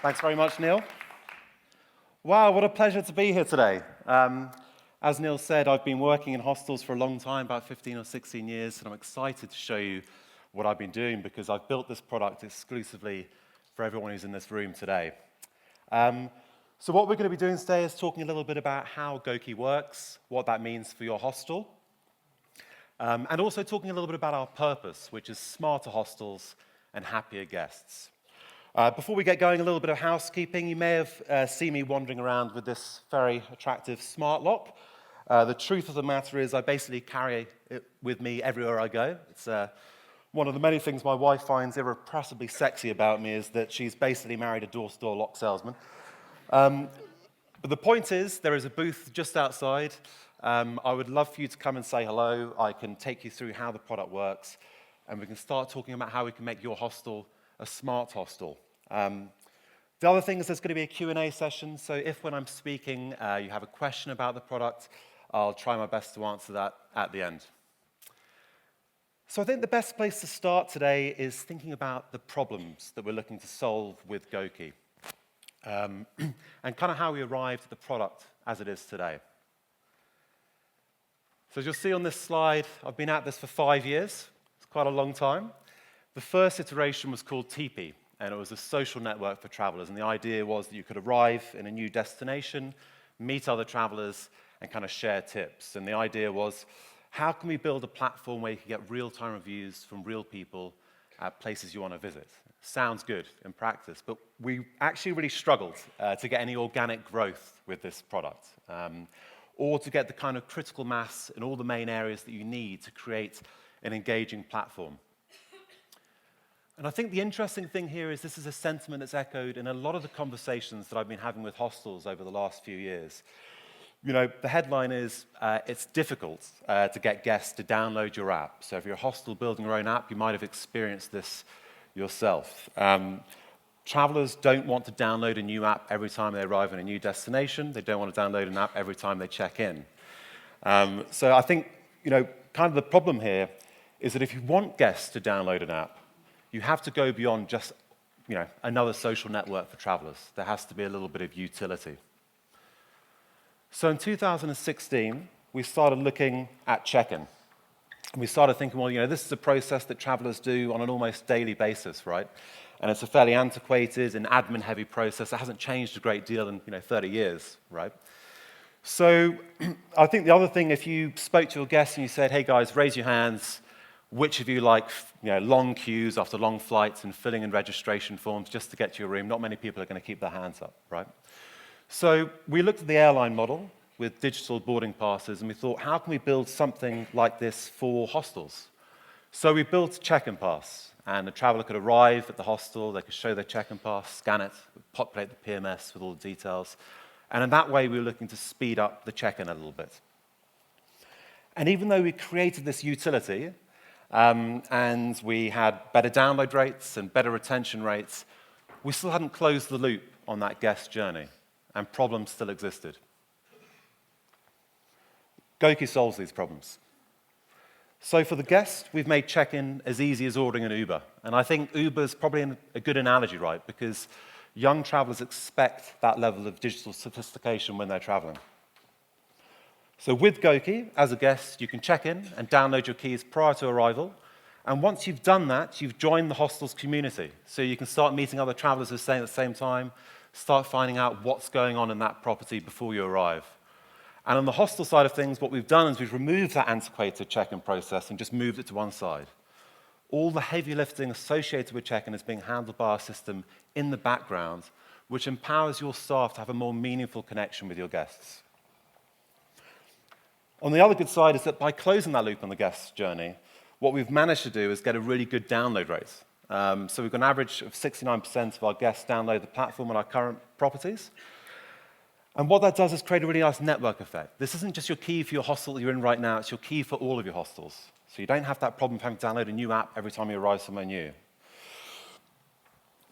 Thanks very much, Neil. Wow, what a pleasure to be here today. As Neil said, I've been working in hostels for a long time, about 15 or 16 years, and I'm excited to show you what I've been doing because I've built this product exclusively for everyone who's in this room today. So what we're going to be doing today is talking a little bit about how Goki works, what that means for your hostel, and also talking a little bit about our purpose, which is smarter hostels and happier guests. Before we get going, a little bit of housekeeping. You may have seen me wandering around with this very attractive smart lock. The truth of the matter is I basically carry it with me everywhere I go. It's one of the many things my wife finds irrepressibly sexy about me is that she's basically married a door-to-door lock salesman. But the point is, there is a booth just outside. I would love for you to come and say hello. I can take you through how the product works, and we can start talking about how we can make your hostel a smart hostel. The other thing is there's going to be a Q&A session, so if when I'm speaking you have a question about the product, I'll try my best to answer that at the end. So I think the best place to start today is thinking about the problems that we're looking to solve with Goki, and kind of how we arrived at the product as it is today. So as you'll see on this slide, I've been at this for 5 years. It's quite a long time. The first iteration was called Teepee, and it was a social network for travelers. And the idea was that you could arrive in a new destination, meet other travelers, and kind of share tips. And the idea was, how can we build a platform where you can get real-time reviews from real people at places you want to visit? Sounds good in practice, but we actually really struggled to get any organic growth with this product, or to get the kind of critical mass in all the main areas that you need to create an engaging platform. And I think the interesting thing here is this is a sentiment that's echoed in a lot of the conversations that I've been having with hostels over the last few years. You know, the headline is, it's difficult to get guests to download your app. So if you're a hostel building your own app, you might have experienced this yourself. Travelers don't want to download a new app every time they arrive in a new destination. They don't want to download an app every time they check in. So I think, kind of the problem here is that if you want guests to download an app, you have to go beyond just, another social network for travelers. There has to be a little bit of utility. So in 2016, we started looking at check-in. And we started thinking, well, this is a process that travelers do on an almost daily basis, right? And it's a fairly antiquated and admin-heavy process that hasn't changed a great deal in, 30 years, right? So I think the other thing, if you spoke to your guests and you said, hey guys, raise your hands, which of you like long queues after long flights and filling in registration forms just to get to your room? Not many people are going to keep their hands up, right? So we looked at the airline model with digital boarding passes, and we thought, how can we build something like this for hostels? So we built a check-in pass, and the traveler could arrive at the hostel, they could show their check-in pass, scan it, populate the PMS with all the details, and in that way we were looking to speed up the check-in a little bit. And even though we created this utility, and we had better download rates and better retention rates, we still hadn't closed the loop on that guest journey, and problems still existed. Goki solves these problems. So for the guest, we've made check-in as easy as ordering an Uber. And I think Uber's probably a good analogy, right? Because young travelers expect that level of digital sophistication when they're traveling. So with Goki, as a guest, you can check in and download your keys prior to arrival. And once you've done that, you've joined the hostel's community. So you can start meeting other travelers who are staying at the same time, start finding out what's going on in that property before you arrive. And on the hostel side of things, what we've done is we've removed that antiquated check-in process and just moved it to one side. All the heavy lifting associated with check-in is being handled by our system in the background, which empowers your staff to have a more meaningful connection with your guests. On the other good side is that by closing that loop on the guest journey, what we've managed to do is get a really good download rate. So we've got an average of 69% of our guests download the platform on our current properties. And what that does is create a really nice network effect. This isn't just your key for your hostel that you're in right now, it's your key for all of your hostels. So you don't have that problem of having to download a new app every time you arrive somewhere new.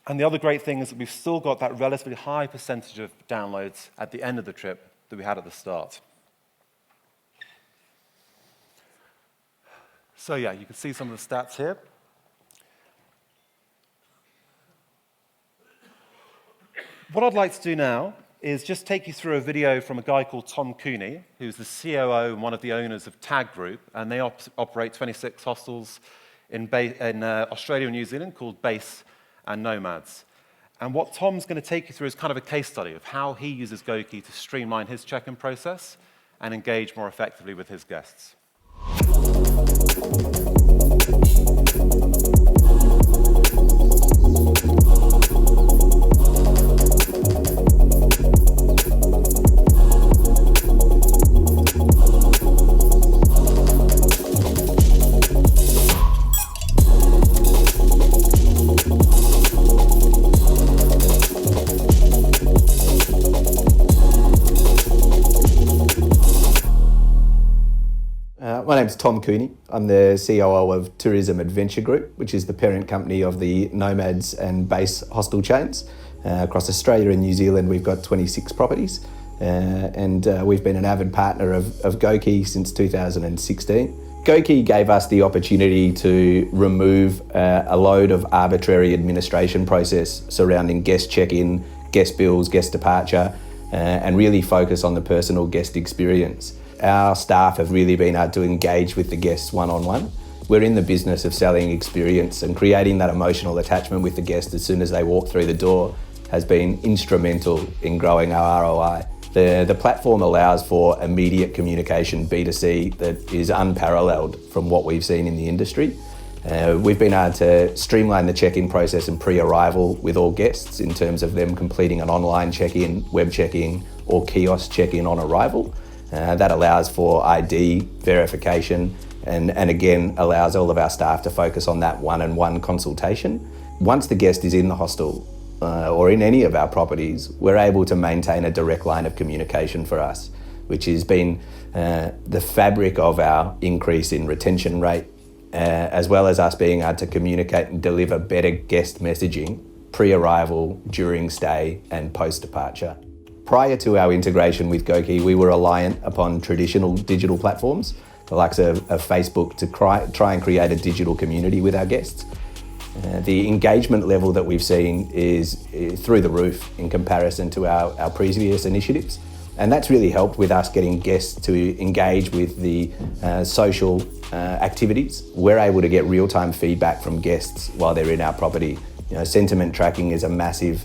And the other great thing is that we've still got that relatively high percentage of downloads at the end of the trip that we had at the start. So yeah, you can see some of the stats here. What I'd like to do now is just take you through a video from a guy called Tom Cooney, who's the COO and one of the owners of Tag Group, and they operate 26 hostels in Australia and New Zealand called Base and Nomads. And what Tom's going to take you through is kind of a case study of how he uses Goki to streamline his check-in process and engage more effectively with his guests. My name's Tom Cooney. I'm the COO of Tourism Adventure Group, which is the parent company of the Nomads and Base hostel chains. Across Australia and New Zealand, we've got 26 properties, and we've been an avid partner of Goki since 2016. Goki gave us the opportunity to remove a load of arbitrary administration process surrounding guest check-in, guest bills, guest departure, and really focus on the personal guest experience. Our staff have really been able to engage with the guests one-on-one. We're in the business of selling experience, and creating that emotional attachment with the guest as soon as they walk through the door has been instrumental in growing our ROI. The platform allows for immediate communication B2C that is unparalleled from what we've seen in the industry. We've been able to streamline the check-in process and pre-arrival with all guests in terms of them completing an online check-in, web check-in, or kiosk check-in on arrival. That allows for ID verification and again allows all of our staff to focus on that one-on-one consultation. Once the guest is in the hostel or in any of our properties, we're able to maintain a direct line of communication for us, which has been the fabric of our increase in retention rate, as well as us being able to communicate and deliver better guest messaging pre-arrival, during stay and post-departure. Prior to our integration with Goki, we were reliant upon traditional digital platforms, the likes of Facebook, to try and create a digital community with our guests. The engagement level that we've seen is through the roof in comparison to our previous initiatives. And that's really helped with us getting guests to engage with the social activities. We're able to get real-time feedback from guests while they're in our property. Sentiment tracking is a massive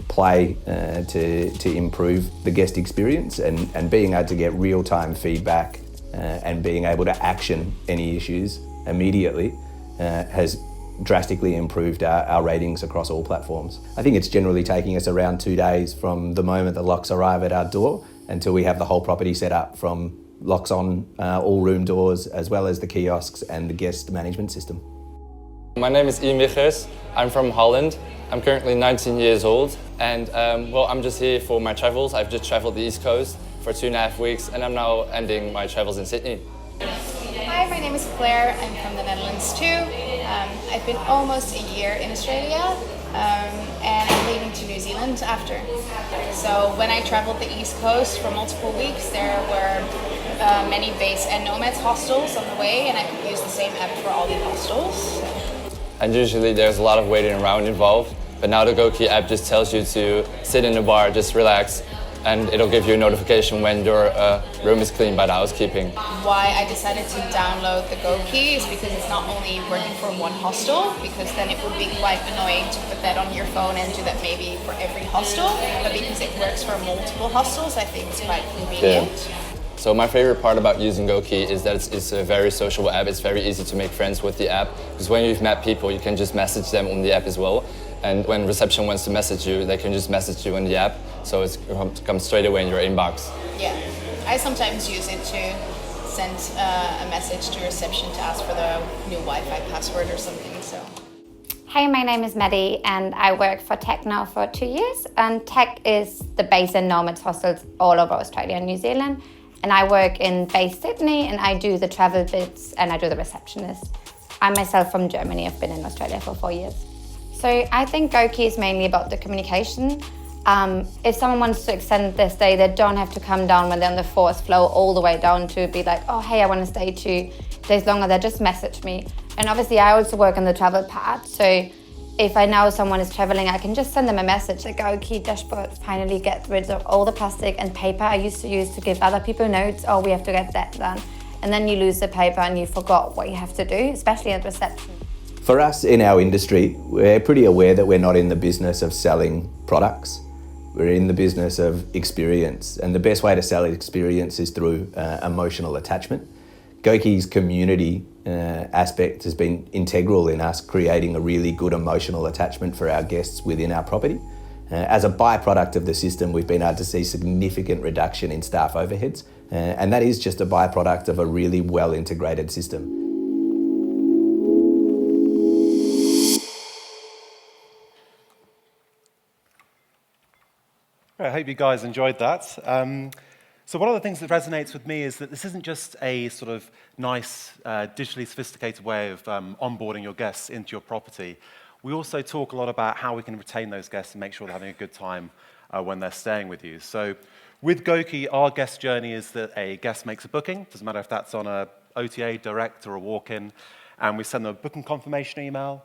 play to improve the guest experience, and being able to get real-time feedback and being able to action any issues immediately has drastically improved our ratings across all platforms. I think it's generally taking us around 2 days from the moment the locks arrive at our door until we have the whole property set up, from locks on all room doors, as well as the kiosks and the guest management system. My name is Ian Michers. I'm from Holland. I'm currently 19 years old, and I'm just here for my travels. I've just traveled the East Coast for 2.5 weeks, and I'm now ending my travels in Sydney. Hi, my name is Claire. I'm from the Netherlands too. I've been almost a year in Australia, and I'm leaving to New Zealand after. So when I traveled the East Coast for multiple weeks, there were many Base and Nomads hostels on the way, and I could use the same app for all the hostels. And usually there's a lot of waiting around involved, but now the Goki app just tells you to sit in the bar, just relax, and it'll give you a notification when your room is cleaned by the housekeeping. Why I decided to download the Goki is because it's not only working for one hostel, because then it would be quite annoying to put that on your phone and do that maybe for every hostel, but because it works for multiple hostels, I think it's quite convenient. Yeah. So my favorite part about using Goki is that it's a very sociable app. It's very easy to make friends with the app, because when you've met people, you can just message them on the app as well. And when reception wants to message you, they can just message you in the app, so it comes straight away in your inbox. Yeah, I sometimes use it to send a message to reception to ask for the new Wi-Fi password or something. So. Hey, my name is Maddie and I work for Tech now for 2 years. And Tech is the Base and Nomads hostels all over Australia and New Zealand. And I work in Base Sydney, and I do the travel bits and I do the receptionist. I'm myself from Germany. I've been in Australia for 4 years. So I think Goki is mainly about the communication. If someone wants to extend their stay, they don't have to come down when they're on the 4th floor all the way down to be like, oh, hey, I want to stay 2 days longer. They just message me. And obviously I also work on the travel part. So if I know someone is traveling, I can just send them a message, like, Goki dashboard, finally get rid of all the plastic and paper I used to use to give other people notes. Oh, we have to get that done. And then you lose the paper and you forgot what you have to do, especially at reception. For us in our industry, we're pretty aware that we're not in the business of selling products. We're in the business of experience, and the best way to sell experience is through emotional attachment. Goki's community aspect has been integral in us creating a really good emotional attachment for our guests within our property. As a byproduct of the system, we've been able to see significant reduction in staff overheads, and that is just a byproduct of a really well integrated system. I hope you guys enjoyed that. So one of the things that resonates with me is that this isn't just a sort of nice, digitally sophisticated way of onboarding your guests into your property. We also talk a lot about how we can retain those guests and make sure they're having a good time when they're staying with you. So with Goki, our guest journey is that a guest makes a booking. Doesn't matter if that's on a OTA, direct, or a walk-in. And we send them a booking confirmation email.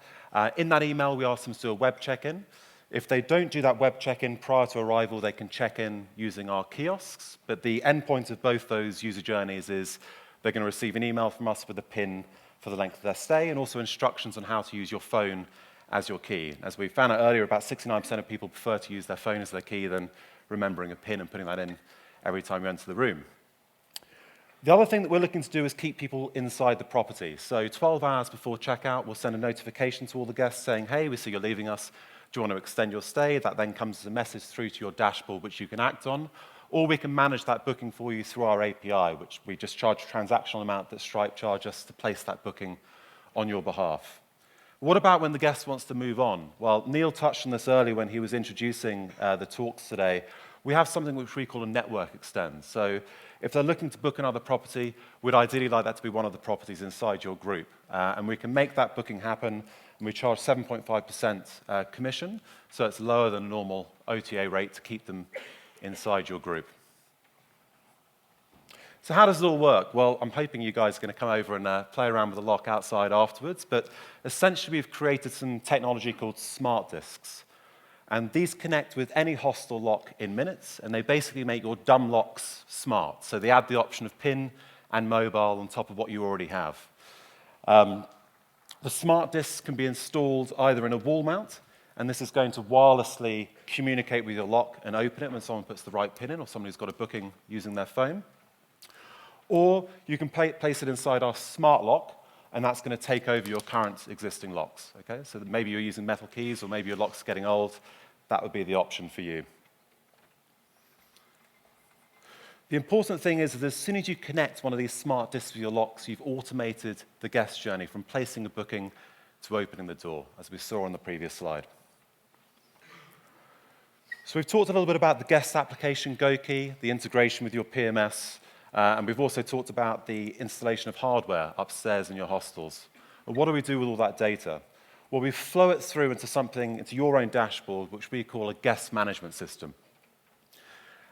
In that email, we ask them to do a web check-in. If they don't do that web check-in prior to arrival, they can check in using our kiosks. But the endpoint of both those user journeys is they're going to receive an email from us with a PIN for the length of their stay and also instructions on how to use your phone as your key. As we found out earlier, about 69% of people prefer to use their phone as their key than remembering a PIN and putting that in every time you enter the room. The other thing that we're looking to do is keep people inside the property. So 12 hours before checkout, we'll send a notification to all the guests saying, hey, we see you're leaving us. Do you want to extend your stay? That then comes as a message through to your dashboard, which you can act on. Or we can manage that booking for you through our API, which we just charge a transactional amount that Stripe charge us to place that booking on your behalf. What about when the guest wants to move on? Well, Neil touched on this earlier when he was introducing the talks today. We have something which we call a network extend. So if they're looking to book another property, we'd ideally like that to be one of the properties inside your group. And we can make that booking happen. And we charge 7.5% commission, so it's lower than a normal OTA rate to keep them inside your group. So how does it all work? Well, I'm hoping you guys are going to come over and play around with the lock outside afterwards, but essentially we've created some technology called smart discs. And these connect with any hostel lock in minutes, and they basically make your dumb locks smart. So they add the option of PIN and mobile on top of what you already have. The smart discs can be installed either in a wall mount, and this is going to wirelessly communicate with your lock and open it when someone puts the right PIN in or someone who's got a booking using their phone. Or you can place it inside our smart lock, and that's going to take over your current existing locks. Okay? So maybe you're using metal keys or maybe your lock's getting old. That would be the option for you. The important thing is that as soon as you connect one of these smart discs with your locks, you've automated the guest journey from placing a booking to opening the door, as we saw on the previous slide. So we've talked a little bit about the guest application, Goki, the integration with your PMS, and we've also talked about the installation of hardware upstairs in your hostels. But what do we do with all that data? Well, we flow it through into your own dashboard, which we call a guest management system.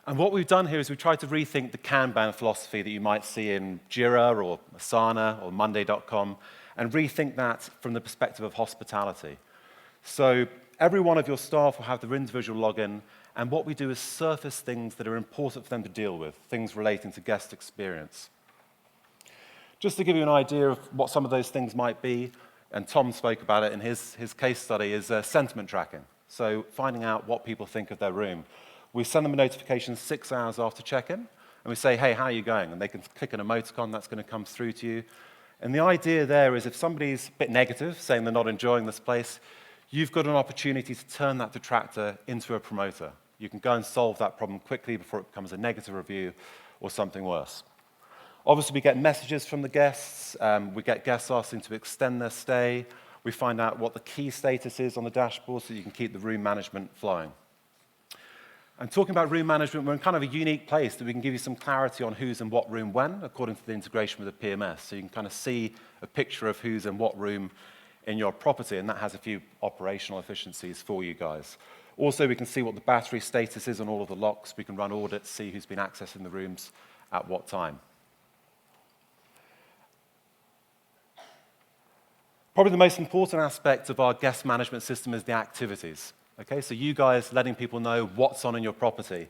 And what we've done here is we've tried to rethink the Kanban philosophy that you might see in Jira or Asana or Monday.com and rethink that from the perspective of hospitality. So every one of your staff will have their individual login, and what we do is surface things that are important for them to deal with, things relating to guest experience. Just to give you an idea of what some of those things might be, and Tom spoke about it in his case study, is sentiment tracking. So finding out what people think of their room. We send them a notification 6 hours after check-in, and we say, hey, how are you going? And they can click an emoticon, that's going to come through to you. And the idea there is if somebody's a bit negative, saying they're not enjoying this place, you've got an opportunity to turn that detractor into a promoter. You can go and solve that problem quickly before it becomes a negative review or something worse. Obviously, we get messages from the guests. We get guests asking to extend their stay. We find out what the key status is on the dashboard so you can keep the room management flowing. And talking about room management, we're in kind of a unique place that we can give you some clarity on who's in what room when, according to the integration with the PMS. So you can kind of see a picture of who's in what room in your property, and that has a few operational efficiencies for you guys. Also, we can see what the battery status is on all of the locks. We can run audits, see who's been accessing the rooms at what time. Probably the most important aspect of our guest management system is the activities. Okay, so you guys letting people know what's on in your property.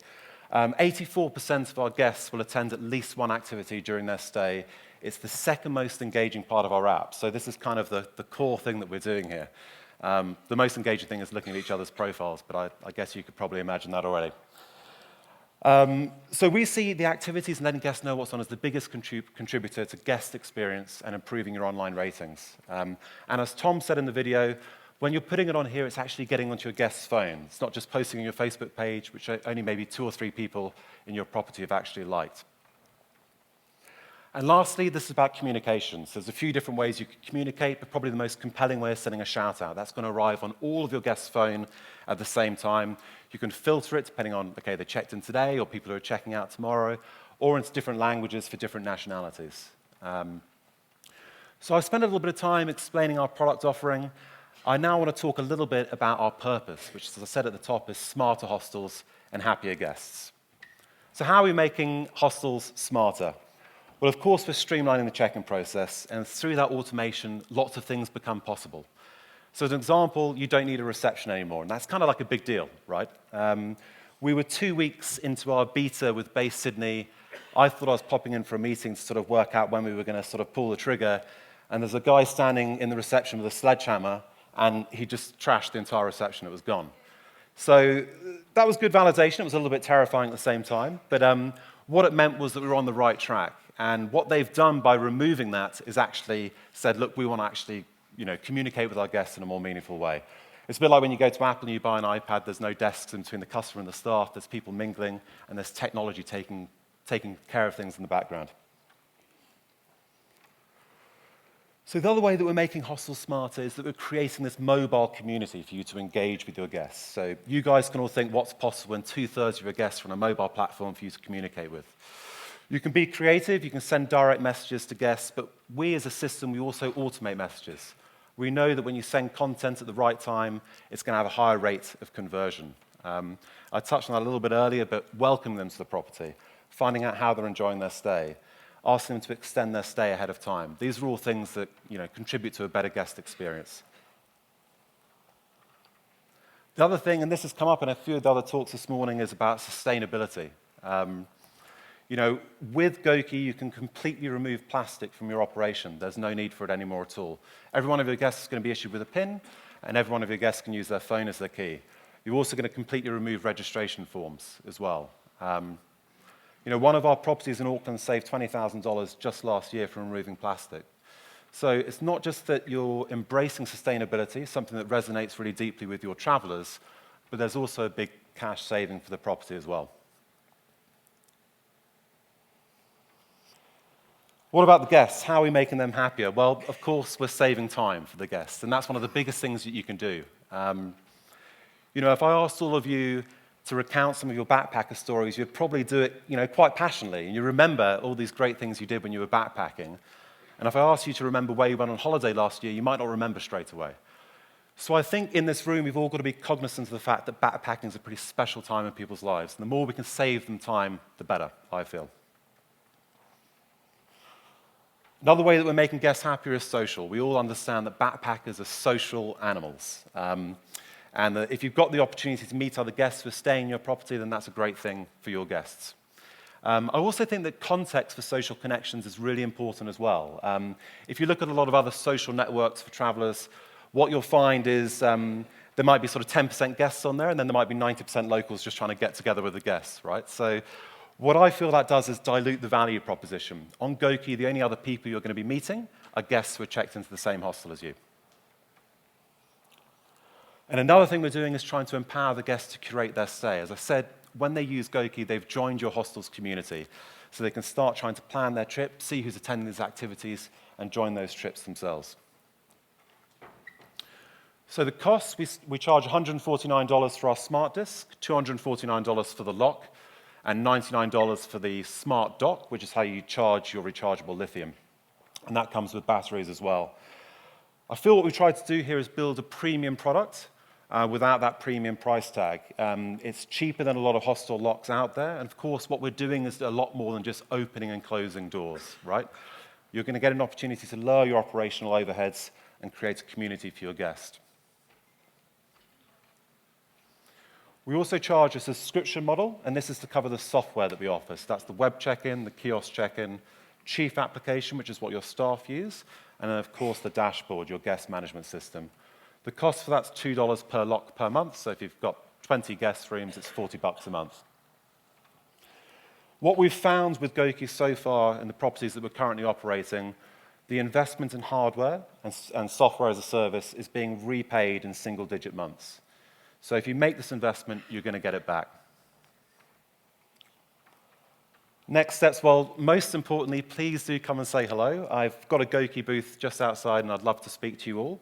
84% of our guests will attend at least one activity during their stay. It's the second most engaging part of our app. So this is kind of the core thing that we're doing here. The most engaging thing is looking at each other's profiles, but I guess you could probably imagine that already. So we see the activities and letting guests know what's on as the biggest contributor to guest experience and improving your online ratings. And as Tom said in the video, when you're putting it on here, it's actually getting onto your guest's phone. It's not just posting on your Facebook page, which only maybe 2 or 3 people in your property have actually liked. And lastly, this is about communications. There's a few different ways you can communicate, but probably the most compelling way is sending a shout out. That's going to arrive on all of your guests' phone at the same time. You can filter it depending on, okay, they checked in today or people who are checking out tomorrow, or into different languages for different nationalities. So I spent a little bit of time explaining our product offering. I now want to talk a little bit about our purpose, which, as I said at the top, is smarter hostels and happier guests. So how are we making hostels smarter? Well, of course, we're streamlining the check-in process, and through that automation, lots of things become possible. So as an example, you don't need a reception anymore, and that's kind of like a big deal, right? We were 2 weeks into our beta with Base Sydney. I thought I was popping in for a meeting to sort of work out when we were going to sort of pull the trigger, and there's a guy standing in the reception with a sledgehammer, and he just trashed the entire reception. It was gone. So that was good validation. It was a little bit terrifying at the same time, but what it meant was that we were on the right track. And what they've done by removing that is actually said, look, we want to actually communicate with our guests in a more meaningful way. It's a bit like when you go to Apple and you buy an iPad, there's no desks in between the customer and the staff, there's people mingling, and there's technology taking care of things in the background. So the other way that we're making hostels smarter is that we're creating this mobile community for you to engage with your guests. So you guys can all think what's possible when 2/3 of your guests are on a mobile platform for you to communicate with. You can be creative, you can send direct messages to guests, but we as a system, we also automate messages. We know that when you send content at the right time, it's going to have a higher rate of conversion. I touched on that a little bit earlier, but welcoming them to the property, finding out how they're enjoying their stay, asking them to extend their stay ahead of time. These are all things that contribute to a better guest experience. The other thing, and this has come up in a few of the other talks this morning, is about sustainability. With Goki, you can completely remove plastic from your operation. There's no need for it anymore at all. Every one of your guests is going to be issued with a PIN, and every one of your guests can use their phone as their key. You're also going to completely remove registration forms as well. One of our properties in Auckland saved $20,000 just last year from removing plastic. So it's not just that you're embracing sustainability, something that resonates really deeply with your travelers, but there's also a big cash saving for the property as well. What about the guests? How are we making them happier? Well, of course, we're saving time for the guests, and that's one of the biggest things that you can do. If I asked all of you to recount some of your backpacker stories, you'd probably do it, quite passionately, and you remember all these great things you did when you were backpacking. And if I asked you to remember where you went on holiday last year, you might not remember straight away. So I think in this room, we've all got to be cognizant of the fact that backpacking is a pretty special time in people's lives, and the more we can save them time, the better, I feel. Another way that we're making guests happier is social. We all understand that backpackers are social animals. And that if you've got the opportunity to meet other guests who are staying in your property, then that's a great thing for your guests. I also think that context for social connections is really important as well. If you look at a lot of other social networks for travelers, what you'll find is there might be sort of 10% guests on there, and then there might be 90% locals just trying to get together with the guests, right? So what I feel that does is dilute the value proposition. On Goki, the only other people you're going to be meeting are guests who are checked into the same hostel as you. And another thing we're doing is trying to empower the guests to curate their stay. As I said, when they use Goki, they've joined your hostel's community. So they can start trying to plan their trip, see who's attending these activities, and join those trips themselves. So the costs, we charge $149 for our smart disc, $249 for the lock, and $99 for the smart dock, which is how you charge your rechargeable lithium. And that comes with batteries as well. I feel what we tried to do here is build a premium product without that premium price tag. It's cheaper than a lot of hostel locks out there. And of course, what we're doing is a lot more than just opening and closing doors, right? You're going to get an opportunity to lower your operational overheads and create a community for your guest. We also charge a subscription model, and this is to cover the software that we offer. So that's the web check-in, the kiosk check-in, chief application, which is what your staff use, and then, of course, the dashboard, your guest management system. The cost for that's $2 per lock per month, so if you've got 20 guest rooms, it's $40 a month. What we've found with Goki so far in the properties that we're currently operating, the investment in hardware and software as a service is being repaid in single-digit months. So if you make this investment, you're going to get it back. Next steps, well, most importantly, please do come and say hello. I've got a Goki booth just outside, and I'd love to speak to you all.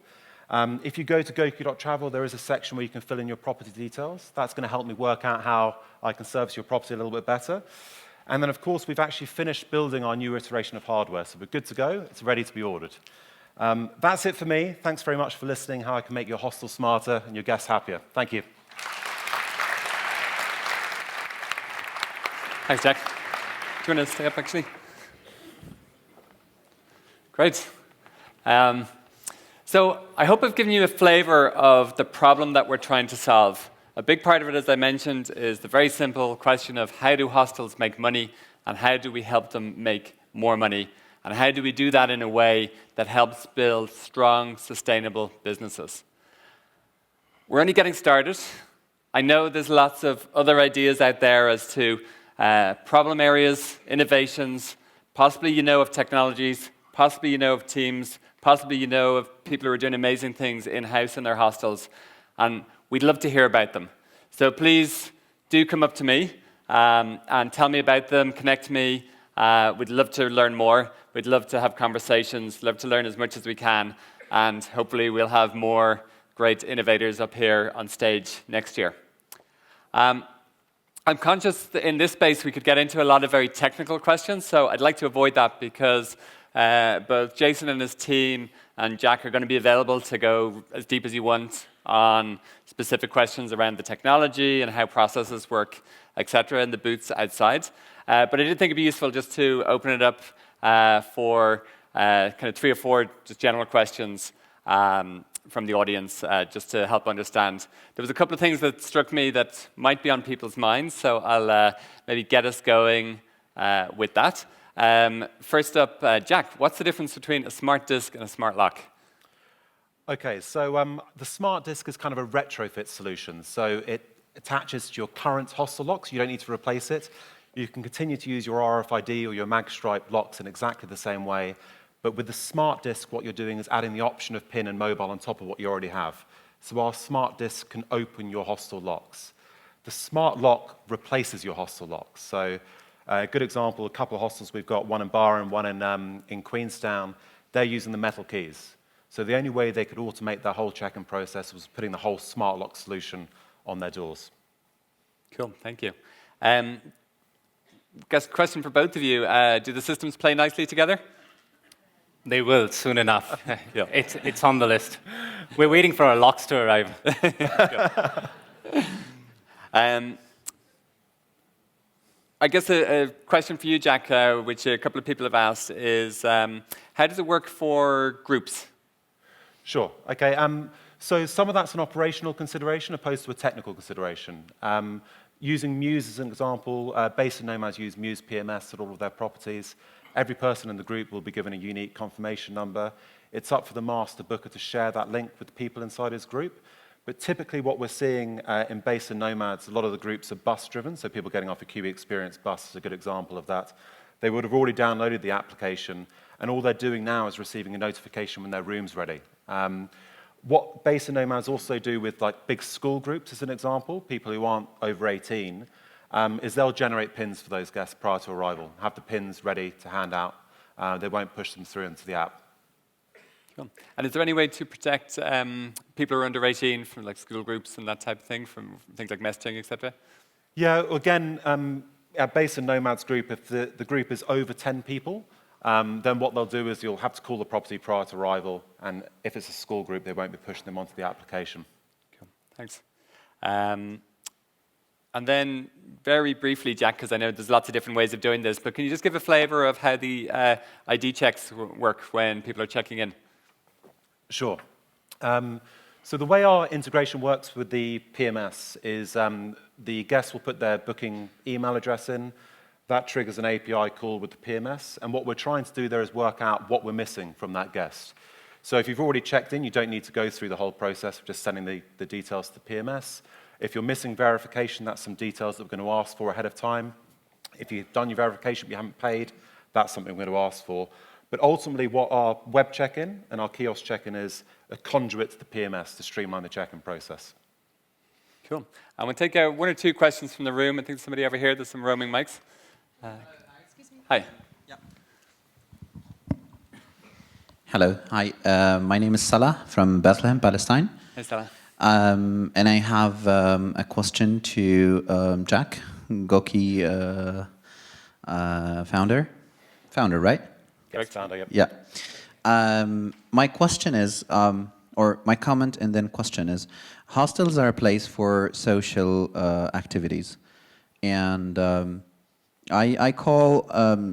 If you go to goki.travel, there is a section where you can fill in your property details. That's going to help me work out how I can service your property a little bit better. And then, of course, we've actually finished building our new iteration of hardware, so we're good to go. It's ready to be ordered. That's it for me. Thanks very much for listening, how I can make your hostel smarter and your guests happier. Thank you. Thanks, Jack. Do you want to stay up, actually? Great. So I hope I've given you a flavor of the problem that we're trying to solve. A big part of it, as I mentioned, is the very simple question of how do hostels make money and how do we help them make more money? And how do we do that in a way that helps build strong, sustainable businesses? We're only getting started. I know there's lots of other ideas out there as to problem areas, innovations, possibly you know of technologies, possibly you know of teams, possibly you know of people who are doing amazing things in-house in their hostels. And we'd love to hear about them. So please do come up to me and tell me about them, connect me. We'd love to learn more. We'd love to have conversations, love to learn as much as we can. And hopefully we'll have more great innovators up here on stage next year. I'm conscious that in this space we could get into a lot of very technical questions, so I'd like to avoid that because both Jason and his team and Jack are going to be available to go as deep as you want on specific questions around the technology and how processes work, etc., in the booths outside. But I did think it'd be useful just to open it up for kind of 3 or 4 just general questions from the audience, just to help understand. There was a couple of things that struck me that might be on people's minds, so I'll maybe get us going with that. First up, Jack, what's the difference between a smart disk and a smart lock? Okay, so the smart disk is kind of a retrofit solution. So it attaches to your current hostel locks. You don't need to replace it. You can continue to use your RFID or your magstripe locks in exactly the same way. But with the smart disk, what you're doing is adding the option of PIN and mobile on top of what you already have. So our smart disk can open your hostel locks. The smart lock replaces your hostel locks. So a good example, a couple of hostels we've got, one in Barham, one in Queenstown, they're using the metal keys. So the only way they could automate their whole check-in process was putting the whole smart lock solution on their doors. Cool, thank you. Guess question for both of you. Do the systems play nicely together? They will soon enough. Yeah. It's on the list. We're waiting for our locks to arrive. I guess a question for you, Jack, which a couple of people have asked, is how does it work for groups? Sure. Okay. So some of that's an operational consideration opposed to a technical consideration. Using Muse as an example, Base and Nomads use Muse PMS at all of their properties. Every person in the group will be given a unique confirmation number. It's up for the master booker to share that link with the people inside his group. But typically what we're seeing in Base and Nomads, a lot of the groups are bus-driven, so people getting off a QE Experience bus is a good example of that. They would have already downloaded the application, and all they're doing now is receiving a notification when their room's ready. What Base and Nomads also do with like big school groups, as an example, people who aren't over 18, is they'll generate pins for those guests prior to arrival, have the pins ready to hand out. They won't push them through into the app. Cool. And is there any way to protect people who are under 18 from like school groups and that type of thing, from things like messaging, etc.? Yeah, again, at Base and Nomads group, if the group is over 10 people, then what they'll do is you'll have to call the property prior to arrival, and if it's a school group, they won't be pushing them onto the application. Cool. Thanks. And then very briefly, Jack, because I know there's lots of different ways of doing this, but can you just give a flavor of how the ID checks work when people are checking in? Sure. So the way our integration works with the PMS is the guest will put their booking email address in. That triggers an API call with the PMS. And what we're trying to do there is work out what we're missing from that guest. So if you've already checked in, you don't need to go through the whole process of just sending the details to the PMS. If you're missing verification, that's some details that we're going to ask for ahead of time. If you've done your verification but you haven't paid, that's something we're going to ask for. But ultimately, what our web check-in and our kiosk check-in is a conduit to the PMS to streamline the check-in process. Cool. I'm going to take one or two questions from the room. I think somebody over here, there's some roaming mics. Excuse me. Hi. Yeah. Hello. Hi. My name is Salah from Bethlehem, Palestine. Hey, Stella. And I have a question to Jack, Goki founder. Founder, right? Correct, founder, yep. Yeah. My question is, or my comment and then question is, hostels are a place for social activities. And I call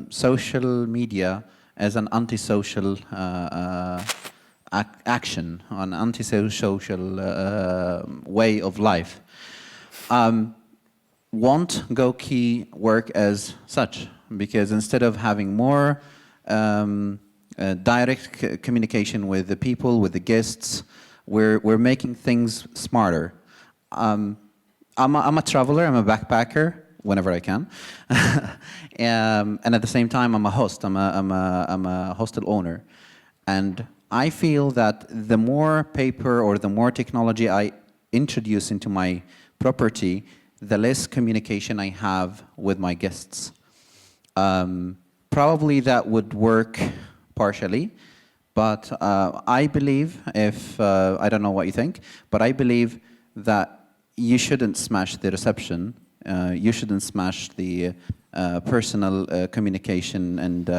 social media as an antisocial action, an antisocial way of life. Won't Goki work as such? Because instead of having more direct communication with the people, with the guests, we're making things smarter. I'm a traveler, I'm a backpacker, whenever I can. And at the same time, I'm a host, I'm a hostel owner. And I feel that the more paper or the more technology I introduce into my property, the less communication I have with my guests. Probably that would work partially, but I believe, I don't know what you think, but I believe that you shouldn't smash the reception, you shouldn't smash the personal communication and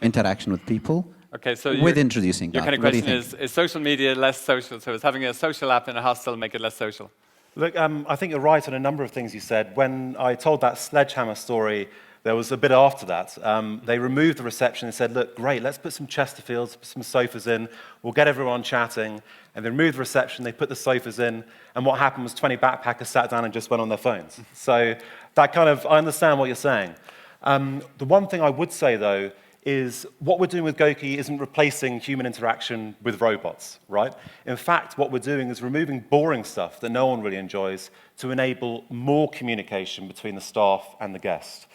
interaction with people. Okay, so with introducing your that. kind of What do you question think? is social media less social? So is having a social app in a hostel make it less social? Look, I think you're right on a number of things you said. When I told that sledgehammer story, there was a bit after that. They removed the reception and said, look, great, let's put some Chesterfields, some sofas in, we'll get everyone chatting. And they removed the reception, they put the sofas in, and what happened was 20 backpackers sat down and just went on their phones. So that kind of, I understand what you're saying. The one thing I would say, though, is what we're doing with Goki isn't replacing human interaction with robots, right? In fact, what we're doing is removing boring stuff that no one really enjoys to enable more communication between the staff and the guest.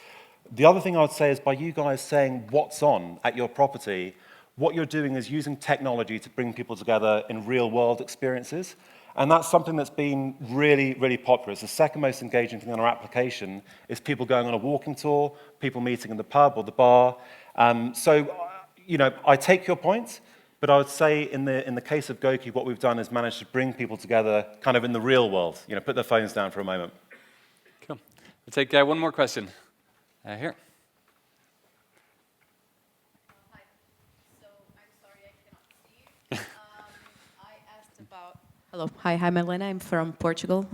The other thing I would say is by you guys saying what's on at your property, what you're doing is using technology to bring people together in real-world experiences. And that's something that's been really, really popular. It's the second most engaging thing on our application is people going on a walking tour, people meeting in the pub or the bar. You know, I take your point, but I would say in the case of Goki, what we've done is managed to bring people together kind of in the real world. You know, put their phones down for a moment. Cool. We'll take one more question. Here. Hi. So I'm sorry I cannot see you. I asked about. Hello. Hi, I'm Helena. I'm from Portugal.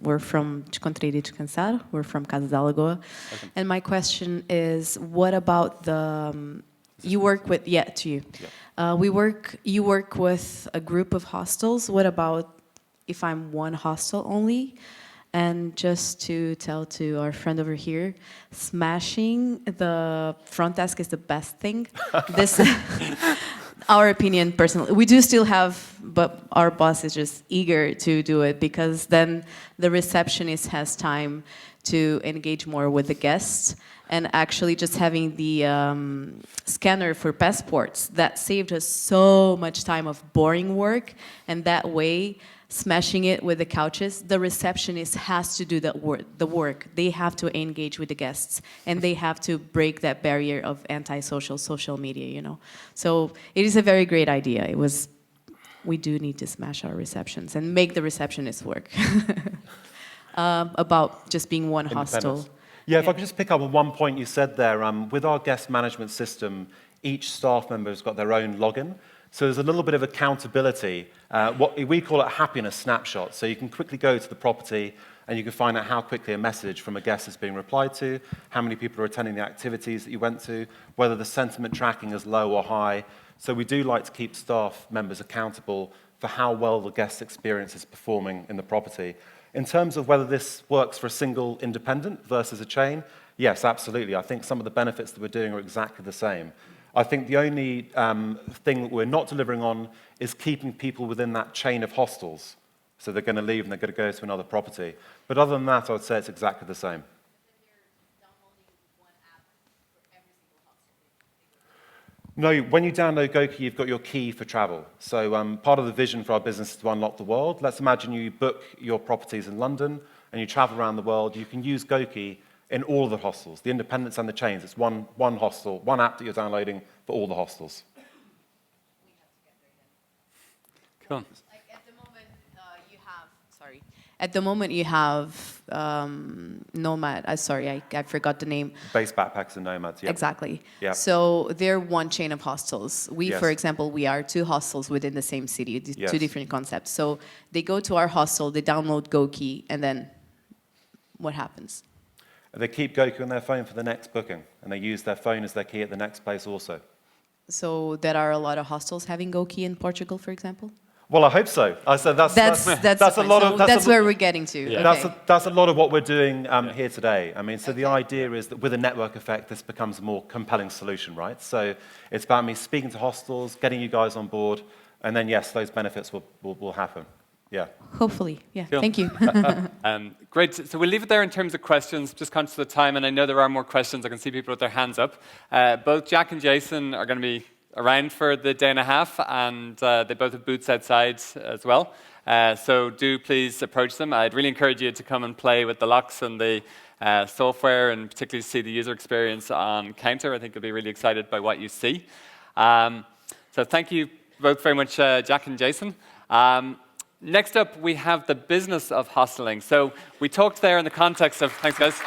We're from Descontraído de Descansar. We're from Casa da Lagoa. Okay. And my question is, what about the? You work with to you. Yeah. You work with a group of hostels. What about if I'm one hostel only? And just to tell to our friend over here, smashing the front desk is the best thing. This, our opinion personally. We do still have, but our boss is just eager to do it because then the receptionist has time to engage more with the guests. And actually just having the scanner for passports, that saved us so much time of boring work. And that way, smashing it with the couches, the receptionist has to do the work. They have to engage with the guests, and they have to break that barrier of anti-social social media, you know. So it is a very great idea. We do need to smash our receptions and make the receptionists work. About just being one hostel. Yeah, if I could just pick up on one point you said there, with our guest management system, each staff member has got their own login. So there's a little bit of accountability. What we call it a happiness snapshot. So you can quickly go to the property and you can find out how quickly a message from a guest is being replied to, how many people are attending the activities that you went to, whether the sentiment tracking is low or high. So we do like to keep staff members accountable for how well the guest experience is performing in the property. In terms of whether this works for a single independent versus a chain, yes, absolutely. I think some of the benefits that we're doing are exactly the same. I think the only thing that we're not delivering on is keeping people within that chain of hostels. So they're going to leave and they're going to go to another property. But other than that, I would say it's exactly the same. No, when you download Goki, you've got your key for travel. So part of the vision for our business is to unlock the world. Let's imagine you book your properties in London and you travel around the world. You can use Goki in all of the hostels, the independents and the chains. It's one hostel, one app that you're downloading for all the hostels. Cool. At the moment, you have Nomad. I forgot the name. Base backpackers and nomads, yeah. Exactly. Yep. So they're one chain of hostels. We, Yes. for example, we are 2 hostels within the same city, Yes. 2 different concepts. So they go to our hostel, they download Goki, and then what happens? They keep Goki on their phone for the next booking, and they use their phone as their key at the next place also. So there are a lot of hostels having Goki in Portugal, for example? Well, I hope so. I said that's a lot of that's where we're getting to. Yeah. Okay. That's a lot of what we're doing here today. I mean, so the idea is that with a network effect, this becomes a more compelling solution, right? So it's about me speaking to hostels, getting you guys on board, and then yes, those benefits will happen. Yeah. Hopefully, yeah. Cool. Thank you. Great. So we'll leave it there in terms of questions, just conscious of the time, and I know there are more questions. I can see people with their hands up. Both Jack and Jason are going to be around for the day and a half, and they both have booths outside as well. So do please approach them. I'd really encourage you to come and play with the locks and the software, and particularly see the user experience on Counter. I think you'll be really excited by what you see. So thank you both very much, Jack and Jason. Next up, we have the business of hosteling. So we talked there in the context of, thanks guys.